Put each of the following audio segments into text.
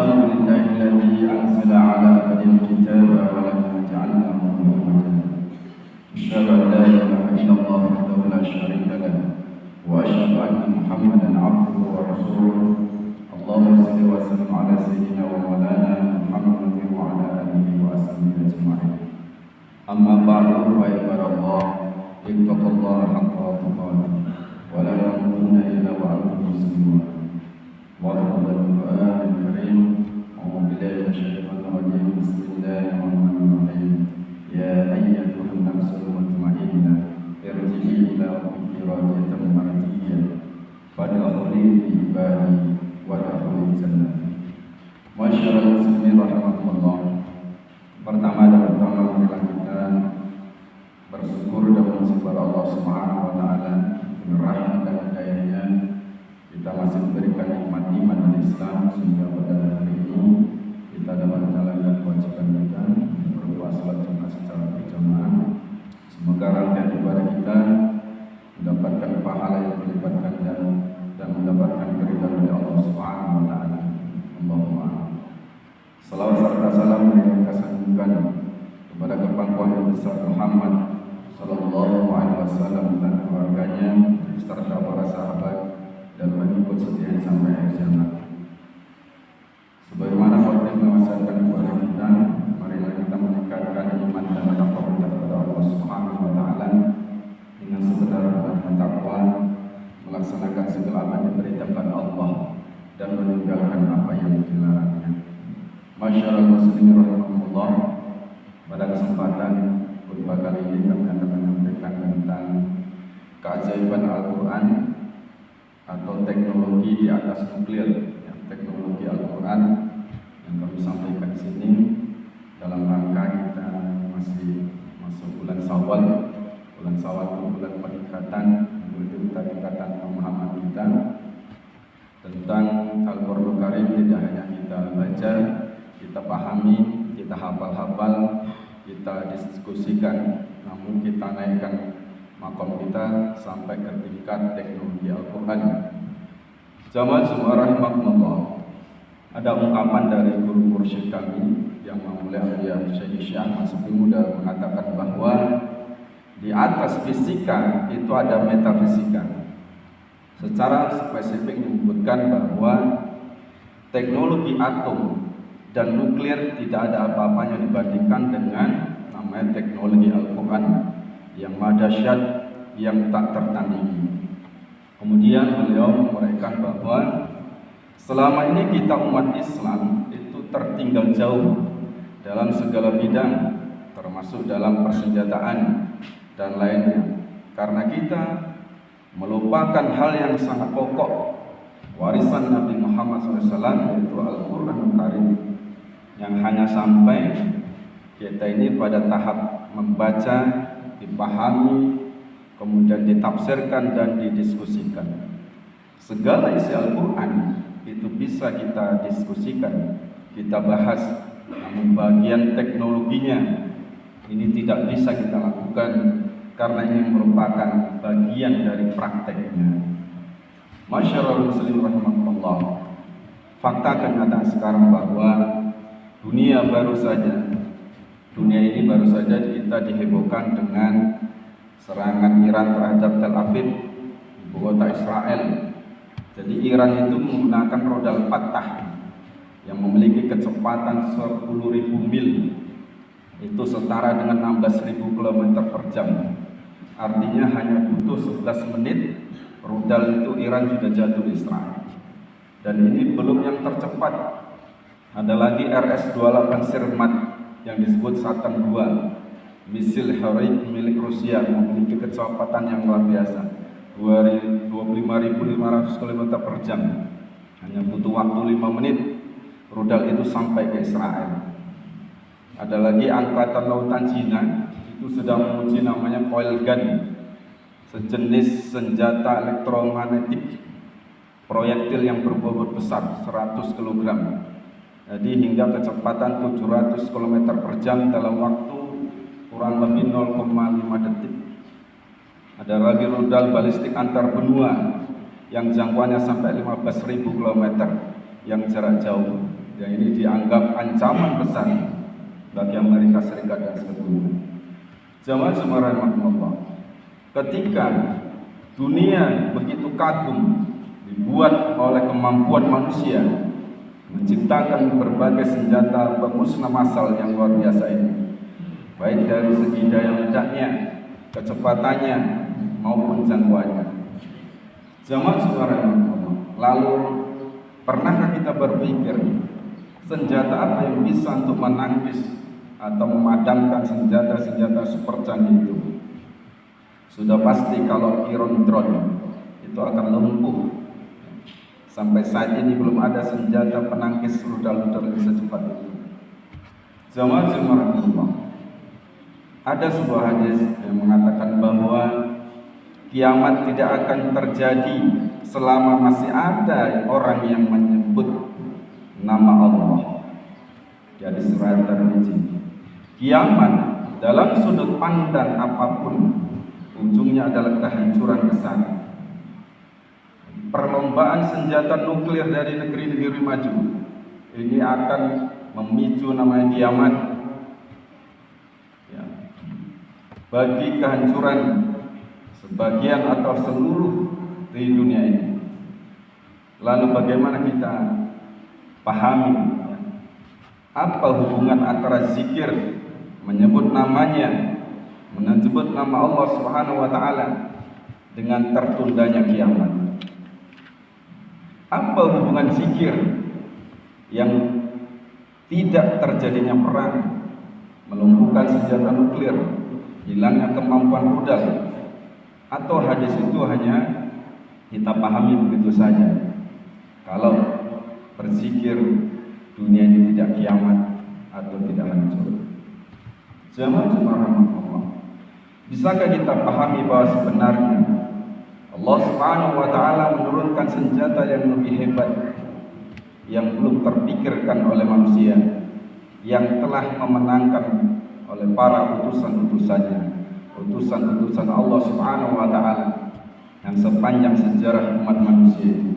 الحمد لله الذي أنزل على عبده الكتاب ولم يجعله عوجا أشهد أن لا إله إلا الله وحده لا شريك له وأشهد أن محمدا عبده ورسوله اللهم صل وسلم على سيدنا ومولانا محمد وعلى آله وصحبه أجمعين أما بعد فعباد الله اتقوا الله حق تقاته ولا تموتن إلا وأنتم مسلمون وقال القرآن الكريم أعوذ بالله من الشيطان الرجيم بسم الله الرحمن الرحيم يا أيتها النفس المطمئنة ارجعي إلى ربك راضية مرضية فادخلي في عبادي وادخلي جنتي. Masyaallah muslimin rahimakumullah. Pertama marilah kita bersyukur dan memuji Allah Subhanahu wa taala dengan rahmat dan hidayahnya kita masih diberikan nikmat iman dan Islam sehingga pada hari ini kita dapat menjalankan kewajiban kita berpuasa salat Jumat secara berjamaah. Semoga rangkaian ibadah kita mendapatkan pahala yang berlipat dan mendapatkan keridhaan dari Allah Subhanahu wa taala. Allahumma salawat serta salam yang kita sanjungkan kepada kepangkuan yang besar Muhammad sallallahu alaihi wasallam dan keluarganya serta para sahabat dan pengikut setia sampai akhir zaman. Sebagaimana khotbah mewasiatkan kepada kita, marilah kita meningkatkan iman dan takwa kita kepada Allah Subhanahu wa taala dengan sebenar dan takwa, melaksanakan segala apa yang diperintahkan Allah dan meninggalkan apa yang dilarangnya. Masyaallah muslimin rahimakumullah. Pada kesempatan khutbah kali ini kami akan menyampaikan tentang keajaiban Al-Quran atau teknologi di atas nuklir, teknologi Al-Quran yang kami sampaikan di sini dalam rangka kita masih masuk bulan Syawal. Bulan Syawal itu bulan peningkatan, tingkatan pemahaman kita tentang Al-Quran Karim. Tidak hanya kita baca, kita pahami, kita hafal-hafal, kita diskusikan, namun kita naikkan makom kita sampai ke tingkat teknologi Al-Quran. Jamaah semua rahimakumullah. Ada ungkapan dari guru mursyid kami yang mulia Syekh Ahmad Sefi Muda mengatakan bahwa di atas fisika itu ada metafisika. Secara spesifik menyebutkan bahwa teknologi atom dan nuklir tidak ada apa-apanya dibandingkan dengan namanya teknologi Al-Quran yang dahsyat, yang tak tertandingi. Kemudian beliau menguraikan bahwa selama ini kita umat Islam itu tertinggal jauh dalam segala bidang, termasuk dalam persenjataan dan lainnya, karena kita melupakan hal yang sangat pokok, warisan Nabi Muhammad SAW, yaitu Al-Quran Karim, yang hanya sampai kita ini pada tahap membaca, dipahami, kemudian ditafsirkan dan didiskusikan. Segala isi Al-Quran itu bisa kita diskusikan, kita bahas, namun bagian teknologinya ini tidak bisa kita lakukan karena ini merupakan bagian dari prakteknya. Masyaallah muslim rahimahullah. Fakta akan datang sekarang bahwa dunia ini baru saja kita dihebohkan dengan serangan Iran terhadap Tel Aviv, ibu kota Israel. Jadi Iran itu menggunakan rodal Fattah yang memiliki kecepatan 10.000 mil, itu setara dengan 16.000 km per jam. Artinya hanya butuh 11 menit rudal itu Iran sudah jatuh di Israel. Dan ini belum yang tercepat. Ada lagi RS-28 Sirmat yang disebut Saturn 2, misil Harib milik Rusia, memiliki kecepatan yang luar biasa, 25.500 km per jam. Hanya butuh waktu 5 menit rudal itu sampai ke Israel. Ada lagi Angkatan Lautan Cina, itu sedang menguji namanya coil gun, sejenis senjata elektromagnetik, proyektil yang berbobot besar 100 kg. Jadi hingga kecepatan 700 km per jam dalam waktu kurang lebih 0,5 detik. Ada lagi rudal balistik antar benua yang jangkauannya sampai 15.000 km yang jarak jauh. yang ini dianggap ancaman besar bagi Amerika Serikat dan sebagainya. Jamaah semua rahmatullah, ketika dunia begitu kagum dibuat oleh kemampuan manusia menciptakan berbagai senjata pemusnah massal yang luar biasa ini, baik dari segi daya ledaknya, kecepatannya maupun jangkauannya. Jamaah semua rahmatullah, lalu pernahkah kita berpikir senjata apa yang bisa untuk menangkis atau memadamkan senjata-senjata super canggih itu? Sudah pasti kalau Iron drone itu akan lumpuh. Sampai saat ini belum ada senjata penangkis rudal-rudal yang secepat itu. Jamaah rahmatullah, ada sebuah hadis yang mengatakan bahwa kiamat tidak akan terjadi selama masih ada orang yang menyebut nama Allah. Jadi surat At-Tirmidzi, kiamat dalam sudut pandang apapun ujungnya adalah kehancuran besar. Perlombaan senjata nuklir dari negeri-negeri maju ini akan memicu namanya kiamat, ya, bagi kehancuran sebagian atau seluruh di dunia ini. Lalu bagaimana kita pahami apa hubungan antara zikir, menyebut namanya, menyebut nama Allah Subhanahu wa taala dengan tertundanya kiamat? Apa hubungan zikir yang tidak terjadinya perang, melumpuhkan senjata nuklir, hilangnya kemampuan rudal, atau hadis itu hanya kita pahami begitu saja? Kalau berzikir dunia ini tidak kiamat atau tidak hancur. Jamaah rahmatullah, bisakah kita pahami bahwa sebenarnya Allah Subhanahu wa taala menurunkan senjata yang lebih hebat yang belum terpikirkan oleh manusia, yang telah memenangkan oleh para utusan-utusannya, utusan-utusan Allah Subhanahu wa taala yang sepanjang sejarah umat manusia itu.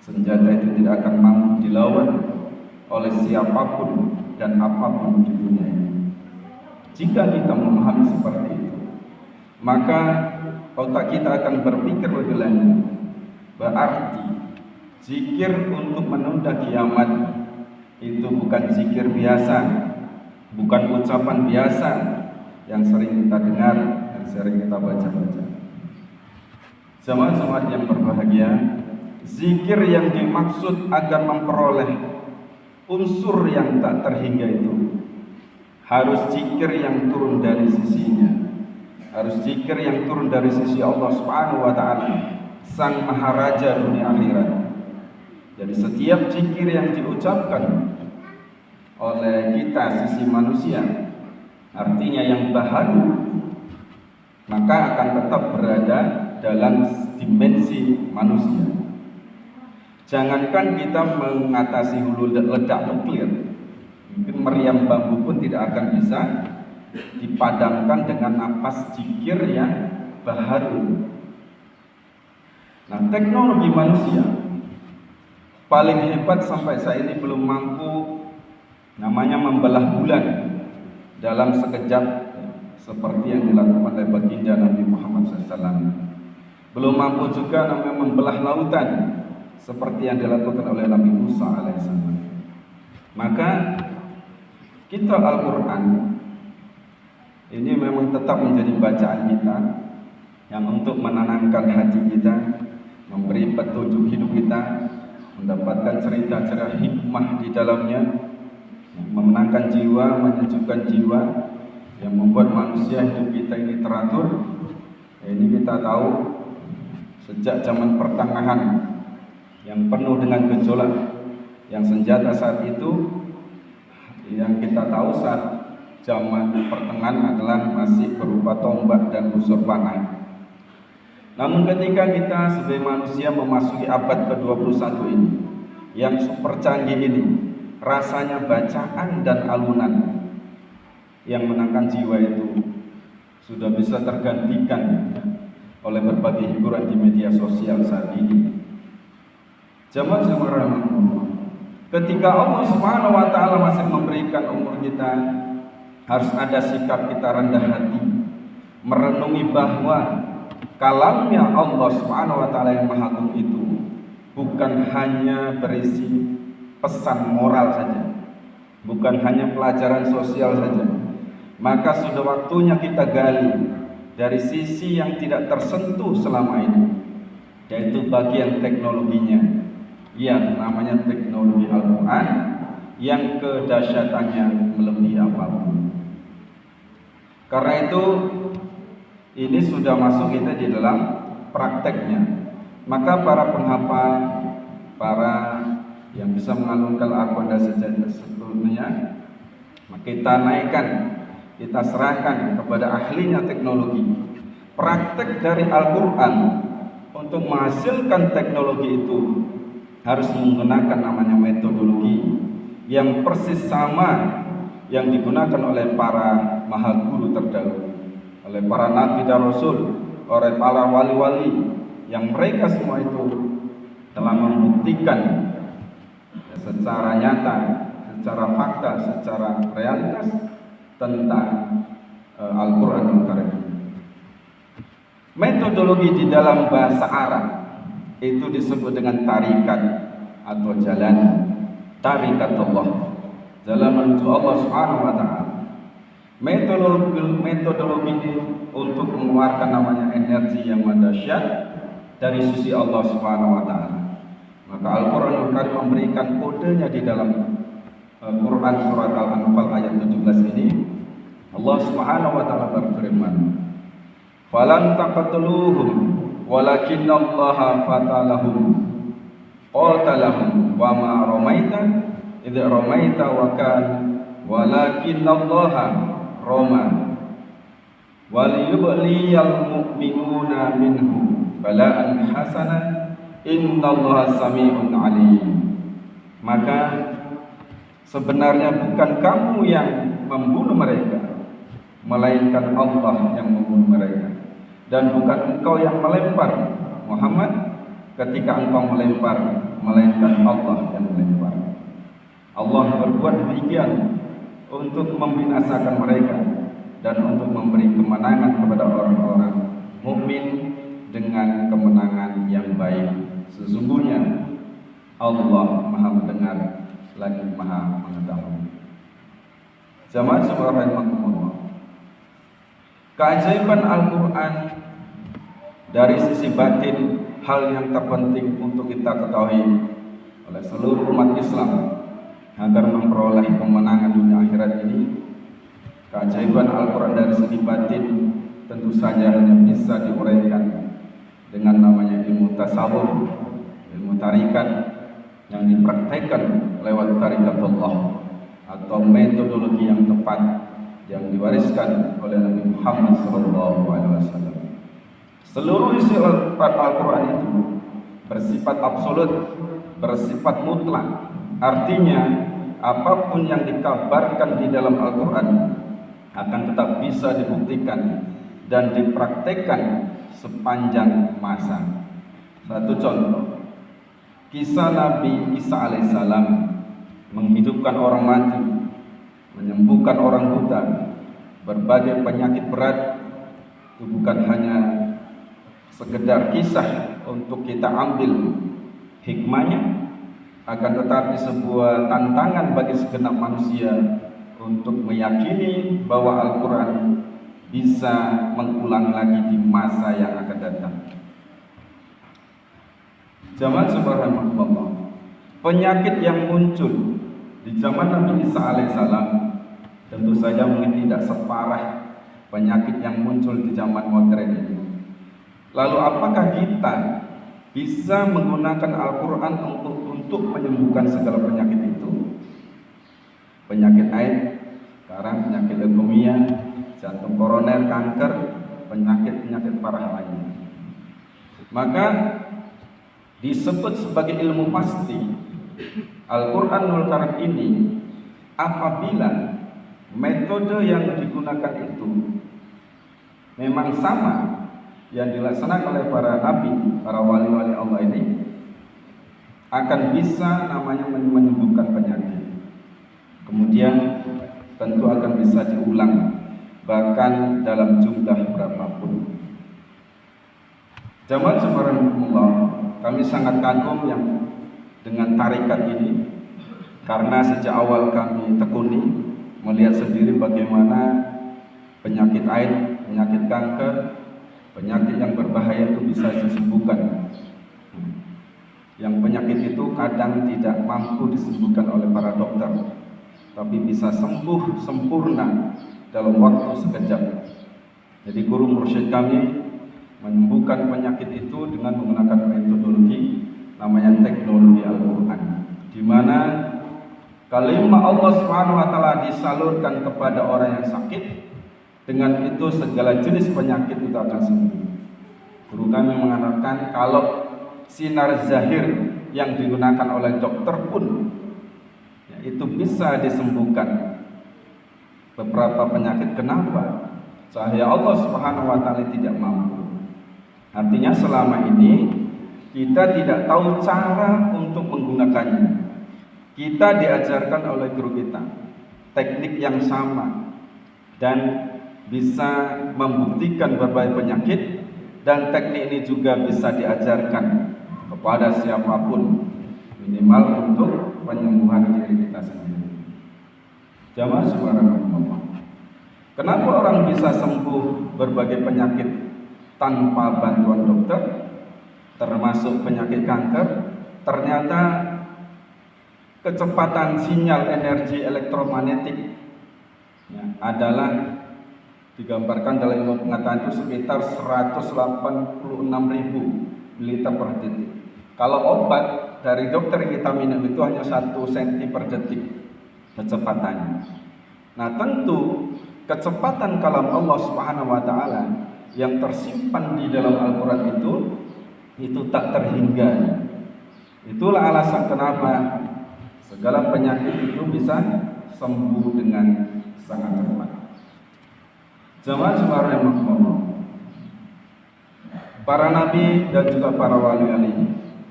Senjata itu tidak akan mampu dilawan oleh siapapun dan apapun di dunia ini. Jika kita memahami seperti itu, maka otak kita akan berpikir lebih lanjut. Berarti zikir untuk menunda kiamat itu bukan zikir biasa, bukan ucapan biasa yang sering kita dengar dan sering kita baca-baca. Jamaah yang berbahagia, zikir yang dimaksud agar memperoleh unsur yang tak terhingga itu harus zikir yang turun dari sisinya, harus zikir yang turun dari sisi Allah Subhanahu wa taala, Sang Maharaja dunia akhirat. Jadi setiap zikir yang diucapkan oleh kita sisi manusia, artinya yang baharu, maka akan tetap berada dalam dimensi manusia. Jangankan kita mengatasi hulu ledak nuklir, mungkin meriam bambu pun tidak akan bisa dipadamkan dengan napas zikir yang baharu. Nah, teknologi manusia paling hebat sampai saat ini belum mampu namanya membelah bulan dalam sekejap seperti yang dilakukan oleh baginda Nabi Muhammad SAW. Belum mampu juga namanya membelah lautan seperti yang dilakukan oleh Nabi Musa alaihissalam. Maka kitab Al-Quran ini memang tetap menjadi bacaan kita yang untuk menenangkan hati kita, memberi petunjuk hidup kita, mendapatkan cerita-cerita hikmah di dalamnya, memenangkan jiwa, menyejukkan jiwa, yang membuat manusia hidup kita ini teratur. Ini kita tahu sejak zaman pertengahan yang penuh dengan gejolak, yang senjata saat itu yang kita tahu saat zaman pertengahan adalah masih berupa tombak dan busur panah. Namun ketika kita sebagai manusia memasuki abad ke-21 ini, yang super canggih ini, rasanya bacaan dan alunan yang menangkan jiwa itu sudah bisa tergantikan oleh berbagai hiburan di media sosial saat ini. Jamaah rahmatullah, Ketika Allah Subhanahu wa taala masih memberikan umur kita, harus ada sikap kita rendah hati, merenungi bahwa kalamnya Allah Subhanahu wa taala yang Maha Agung itu bukan hanya berisi pesan moral saja, bukan hanya pelajaran sosial saja. Maka sudah waktunya kita gali dari sisi yang tidak tersentuh selama ini, yaitu bagian teknologinya. Ya, namanya teknologi Al-Quran yang kedahsyatannya melebihi apapun. Karena itu ini sudah masuk kita di dalam prakteknya. Maka para penghafal, para yang bisa mengalunkan Al-Quran dan sejenisnya, kita naikkan, kita serahkan kepada ahlinya teknologi. Praktek dari Al-Quran untuk menghasilkan teknologi itu harus menggunakan namanya metodologi yang persis sama yang digunakan oleh para maha guru terdahulu, oleh para nabi dan rasul, oleh para wali-wali, yang mereka semua itu telah membuktikan secara nyata, secara fakta, secara realitas tentang Al-Quran Al-Karim. Metodologi di dalam bahasa Arab itu disebut dengan tarikat atau jalan, tarikat Allah, jalan menuju Allah Subhanahu wa taala. Metodologi ini untuk mengeluarkan namanya energi yang dahsyat dari sisi Allah Subhanahu wa taala. Maka Al-Quran Al-Karim memberikan kodenya di dalam Quran surat Al-Anfal ayat 17 ini. Allah Subhanahu wa taala berfirman, "Falan taqtuluhum walakinallaha fatalahum qatalahum wa ma ramaita idh ramaita wa kan walakinallaha rama waliyubliyal mu'minuna minhu bala'an hasana innallaha sami'un alim." Maka sebenarnya bukan kamu yang membunuh mereka, melainkan Allah yang membunuh mereka. Dan bukan engkau yang melempar Muhammad ketika engkau melempar, melainkan Allah yang melempar. Allah berbuat demikian untuk membinasakan mereka dan untuk memberi kemenangan kepada orang-orang mukmin dengan kemenangan yang baik. Sesungguhnya Allah Maha mendengar lagi Maha mengetahui. Jamaah sekalian rahimakumullah, keajaiban Al-Quran dari sisi batin, hal yang terpenting untuk kita ketahui oleh seluruh umat Islam agar memperoleh kemenangan dunia akhirat ini. Keajaiban Al-Quran dari segi batin tentu saja hanya bisa diuraikan dengan namanya ilmu tasawuf, ilmu tarikat yang dipraktekkan lewat tarikat Allah atau metodologi yang tepat yang diwariskan oleh Nabi Muhammad SAW. Seluruh isi Al-Quran itu bersifat absolut, bersifat mutlak. Artinya apapun yang dikabarkan di dalam Al-Quran akan tetap bisa dibuktikan dan dipraktekkan sepanjang masa. Satu contoh, kisah Nabi Isa alaihissalam menghidupkan orang mati, menyembuhkan orang buta, berbagai penyakit berat. Itu bukan hanya sekedar kisah untuk kita ambil hikmahnya, akan tetapi sebuah tantangan bagi segenap manusia untuk meyakini bahwa Al-Quran bisa mengulang lagi di masa yang akan datang. Jamaah subhanallah, penyakit yang muncul di zaman Nabi Isa alaihissalam tentu saja mungkin tidak separah penyakit yang muncul di zaman modern ini. Lalu apakah kita bisa menggunakan Al-Quran untuk menyembuhkan segala penyakit itu? Penyakit AIDS, sekarang penyakit leukemia, jantung koroner, kanker, penyakit-penyakit parah lainnya. Maka disebut sebagai ilmu pasti Al-Quranul Karim ini apabila metode yang digunakan itu memang sama yang dilaksanakan oleh para nabi, para wali-wali Allah ini, akan bisa namanya menyembuhkan penyakit. Kemudian tentu akan bisa diulang bahkan dalam jumlah berapapun. Jamaah subhanallah, kami sangat kagum yang dengan tarekat ini karena sejak awal kami tekuni melihat sendiri bagaimana penyakit AIDS, penyakit kanker, penyakit yang berbahaya itu bisa disembuhkan. Yang penyakit itu kadang tidak mampu disembuhkan oleh para dokter, tapi bisa sembuh sempurna dalam waktu sekejap. Jadi guru mursyid kami menyembuhkan penyakit itu dengan menggunakan metodologi namanya teknologi Al-Quran, di mana kalimat Allah Subhanahu wa taala disalurkan kepada orang yang sakit, dengan itu segala jenis penyakit itu akan sembuh. Guru kami mengatakan kalau sinar zahir yang digunakan oleh dokter pun ya, itu bisa disembuhkan beberapa penyakit. Kenapa? Cahaya Allah Subhanahu wa taala tidak mampu. Artinya selama ini kita tidak tahu cara untuk menggunakannya. Kita diajarkan oleh guru kita teknik yang sama dan bisa membuktikan berbagai penyakit, dan teknik ini juga bisa diajarkan kepada siapapun, minimal untuk penyembuhan diri kita sendiri. Jamaah subhanallah, kenapa orang bisa sembuh berbagai penyakit tanpa bantuan dokter, termasuk penyakit kanker? Ternyata kecepatan sinyal energi elektromagnetik ya, adalah digambarkan dalam ilmu pengetahuan itu sekitar 186.000 ml per detik. Kalau obat dari dokter yang kita minum itu hanya 1 cm per detik kecepatannya. Nah, tentu kecepatan kalam Allah Subhanahu wa taala yang tersimpan di dalam Al-Quran itu tak terhingga. Itulah alasan kenapa segala penyakit itu bisa sembuh dengan sangat cepat. Jamaah yang makmur, para nabi dan juga para wali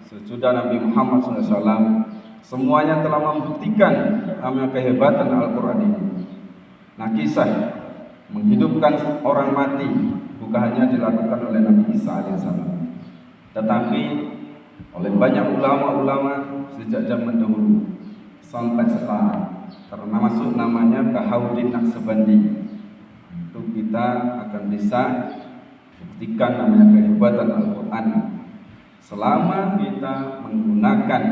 sesudah Nabi Muhammad SAW semuanya telah membuktikan namanya kehebatan Al-Quran ini. Nah, kisah menghidupkan orang mati bukan hanya dilakukan oleh Nabi Isa alaihissalam, tetapi oleh banyak ulama-ulama sejak zaman dahulu sampai sekarang, termasuk namanya Bahauddin Naqsabandi. Itu kita akan bisa buktikan namanya kehebatan Al-Quran selama kita menggunakan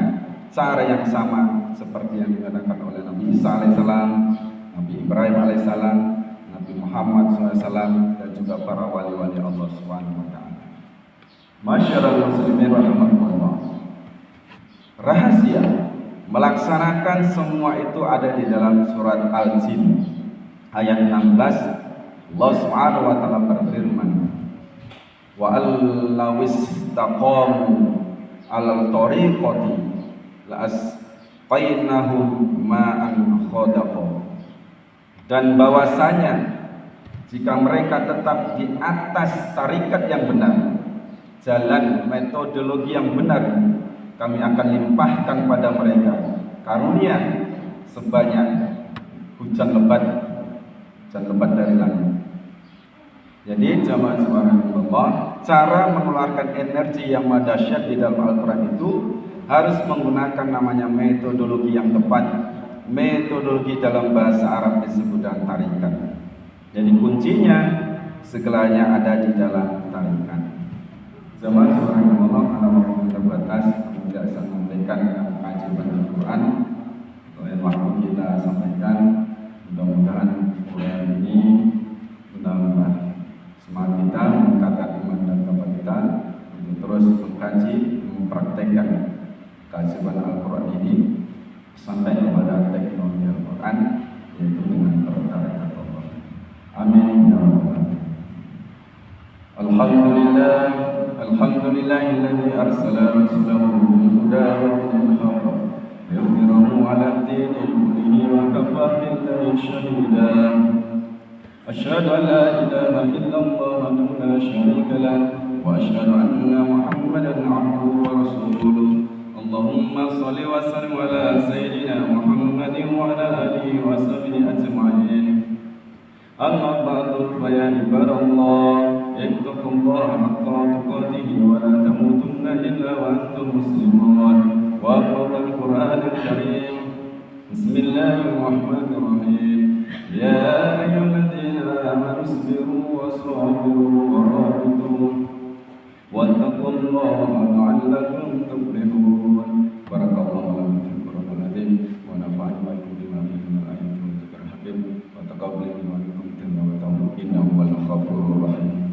cara yang sama seperti yang digunakan oleh Nabi Isa alaihissalam, Nabi Ibrahim alaihissalam, Nabi Muhammad SAW, dan juga para wali-wali Allah Subhanahu wa taala. Masyarul muslimin rahimakumullah. Rahasia melaksanakan semua itu ada di dalam surat Al-Jin ayat 16. Allah Subhanahu wa taala berfirman, wa allawis taqamu alal tariqati la asqainahum ma'an khadaqa. Dan bahwasanya jika mereka tetap di atas tarikat yang benar, jalan metodologi yang benar, kami akan limpahkan pada mereka karunia sebanyak hujan lebat dari langit. Jadi jamaah subhanallah, cara mengeluarkan energi yang dahsyat di dalam Al-Quran itu harus menggunakan namanya metodologi yang tepat. Metodologi dalam bahasa Arab disebut dengan tarikat. Jadi kuncinya segalanya ada di dalam tarikat. Jamaah subhanallah, karena waktu terbatas tidak bisa menyampaikan kajian Al-Quran. Oleh waktu kita sampaikan, mudah-mudahan kuliah ini menambah semangat kita, meningkatkan iman dan takwa kita untuk terus mengkaji, mempraktekkan kajian Al-Quran ini sampai kepada teknologi Al-Quran, yaitu dengan pertarikat Allah. Amin ya rabbal alamin. Alhamdulillahilladzi arsala rasulahu bil huda wa dinil haqq liyudhhirahu 'ala ad-dini kullihi wa kafaa billahi shahida. Asyhadu an la ilaha illallah wahdahu la syarika lah wa asyhadu anna Muhammadan 'abduhu wa rasuluh. اللهم صل وسلم على سيدنا محمد وعلى آله وصحبه أجمعين. أما بعد فيا عباد الله اتقوا الله حق تقاته ولا تموتن إلا وأنتم مسلمون. وقال القرآن الكريم بسم الله الرحمن الرحيم يا أيها الذين آمنوا اصبروا وصابروا ورابطوا واتقوا الله لعلكم تفلحون. بارك الله لكم في القرآن العظيم ونفعني وإياكم بما فيه من الآيات والذكر الحكيم وتقبل منكم تلاوته إنه هو الغفور الرحيم.